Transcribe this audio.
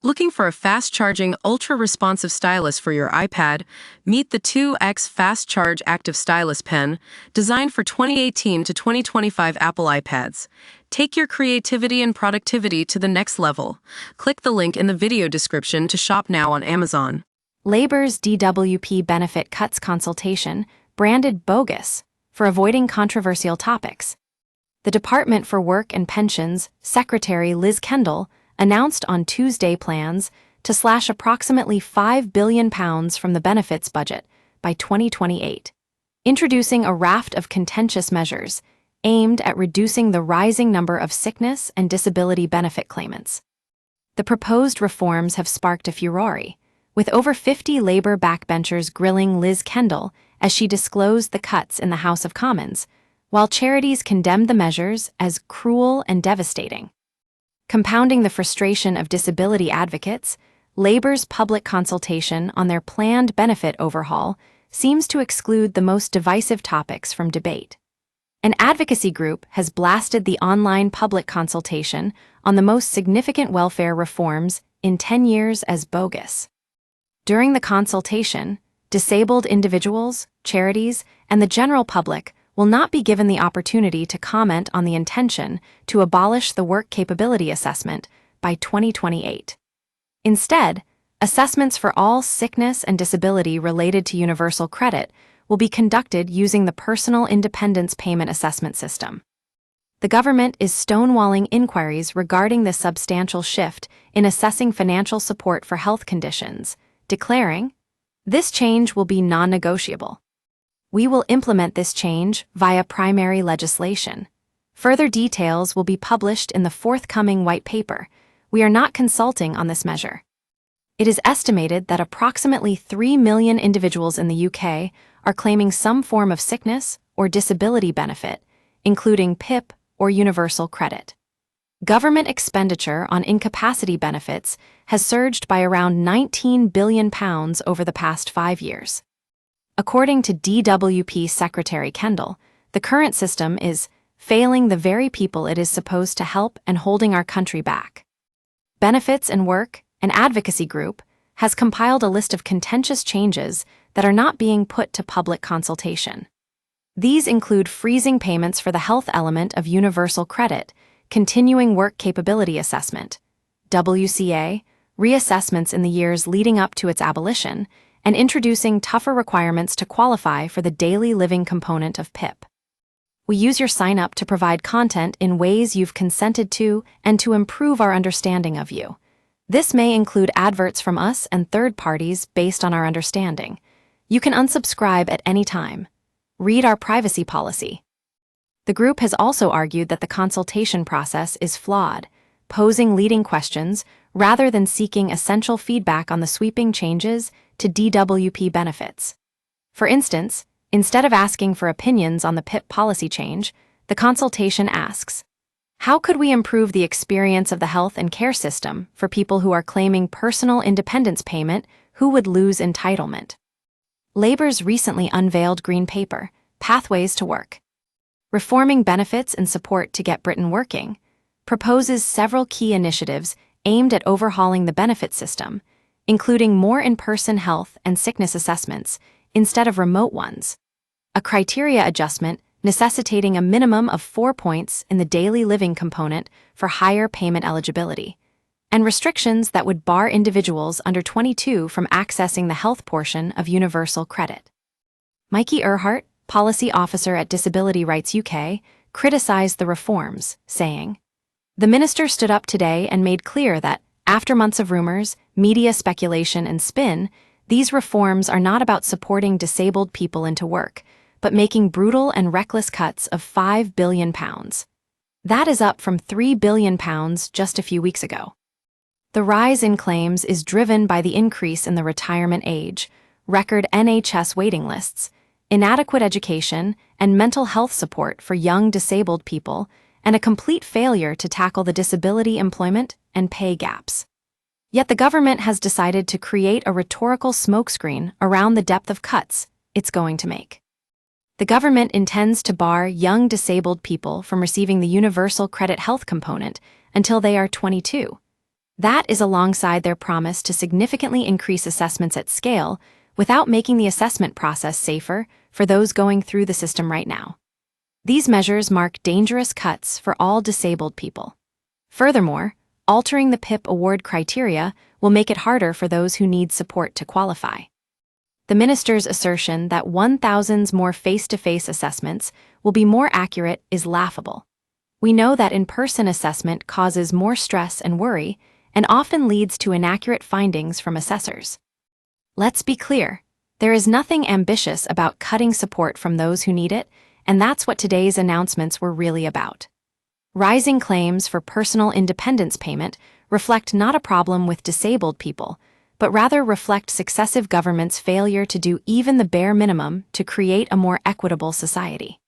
Looking for a fast-charging, ultra-responsive stylus for your iPad? Meet the 2X Fast Charge Active Stylus Pen, designed for 2018 to 2025 Apple iPads. Take your creativity and productivity to the next level. Click the link in the video description to shop now on Amazon. Labor's DWP benefit cuts consultation, branded bogus, for avoiding controversial topics. The Department for Work and Pensions Secretary Liz Kendall announced on Tuesday plans to slash approximately £5 billion from the benefits budget by 2028, introducing a raft of contentious measures aimed at reducing the rising number of sickness and disability benefit claimants. The proposed reforms have sparked a furore, with over 50 Labour backbenchers grilling Liz Kendall as she disclosed the cuts in the House of Commons, while charities condemned the measures as cruel and devastating. Compounding the frustration of disability advocates, Labour's public consultation on their planned benefit overhaul seems to exclude the most divisive topics from debate. An advocacy group has blasted the online public consultation on the most significant welfare reforms in 10 years as bogus. During the consultation, disabled individuals, charities, and the general public will not be given the opportunity to comment on the intention to abolish the work capability assessment by 2028. Instead, assessments for all sickness and disability related to universal credit will be conducted using the Personal Independence Payment Assessment System. The government is stonewalling inquiries regarding this substantial shift in assessing financial support for health conditions, declaring, "This change will be non-negotiable. We will implement this change via primary legislation. Further details will be published in the forthcoming white paper. We are not consulting on this measure." It is estimated that approximately 3 million individuals in the UK are claiming some form of sickness or disability benefit, including PIP or universal credit. Government expenditure on incapacity benefits has surged by around £19 billion over the past 5 years. According to DWP Secretary Kendall, the current system is failing the very people it is supposed to help and holding our country back. Benefits and Work, an advocacy group, has compiled a list of contentious changes that are not being put to public consultation. These include freezing payments for the health element of universal credit, continuing work capability assessment, WCA, reassessments in the years leading up to its abolition, and introducing tougher requirements to qualify for the daily living component of PIP. We use your sign-up to provide content in ways you've consented to and to improve our understanding of you. This may include adverts from us and third parties based on our understanding. You can unsubscribe at any time. Read our privacy policy. The group has also argued that the consultation process is flawed, posing leading questions rather than seeking essential feedback on the sweeping changes to DWP benefits. For instance, instead of asking for opinions on the PIP policy change, the consultation asks, "How could we improve the experience of the health and care system for people who are claiming personal independence payment who would lose entitlement?" Labour's recently unveiled Green Paper, Pathways to Work, Reforming Benefits and Support to Get Britain Working, proposes several key initiatives aimed at overhauling the benefit system, including more in-person health and sickness assessments instead of remote ones, a criteria adjustment necessitating a minimum of 4 points in the daily living component for higher payment eligibility, and restrictions that would bar individuals under 22 from accessing the health portion of universal credit. Mikey Earhart, policy officer at Disability Rights UK, criticized the reforms, saying, "The minister stood up today and made clear that, after months of rumors, media speculation, and spin, these reforms are not about supporting disabled people into work, but making brutal and reckless cuts of £5 billion. That is up from £3 billion just a few weeks ago." The rise in claims is driven by the increase in the retirement age, record NHS waiting lists, inadequate education and mental health support for young disabled people, and a complete failure to tackle the disability employment and pay gaps. Yet the government has decided to create a rhetorical smokescreen around the depth of cuts it's going to make. The government intends to bar young disabled people from receiving the universal credit health component until they are 22. That is alongside their promise to significantly increase assessments at scale without making the assessment process safer for those going through the system right now. These measures mark dangerous cuts for all disabled people. Furthermore, altering the PIP award criteria will make it harder for those who need support to qualify. The minister's assertion that 1,000 more face-to-face assessments will be more accurate is laughable. We know that in-person assessment causes more stress and worry and often leads to inaccurate findings from assessors. Let's be clear, there is nothing ambitious about cutting support from those who need it, and that's what today's announcements were really about. Rising claims for personal independence payment reflect not a problem with disabled people, but rather reflect successive governments' failure to do even the bare minimum to create a more equitable society.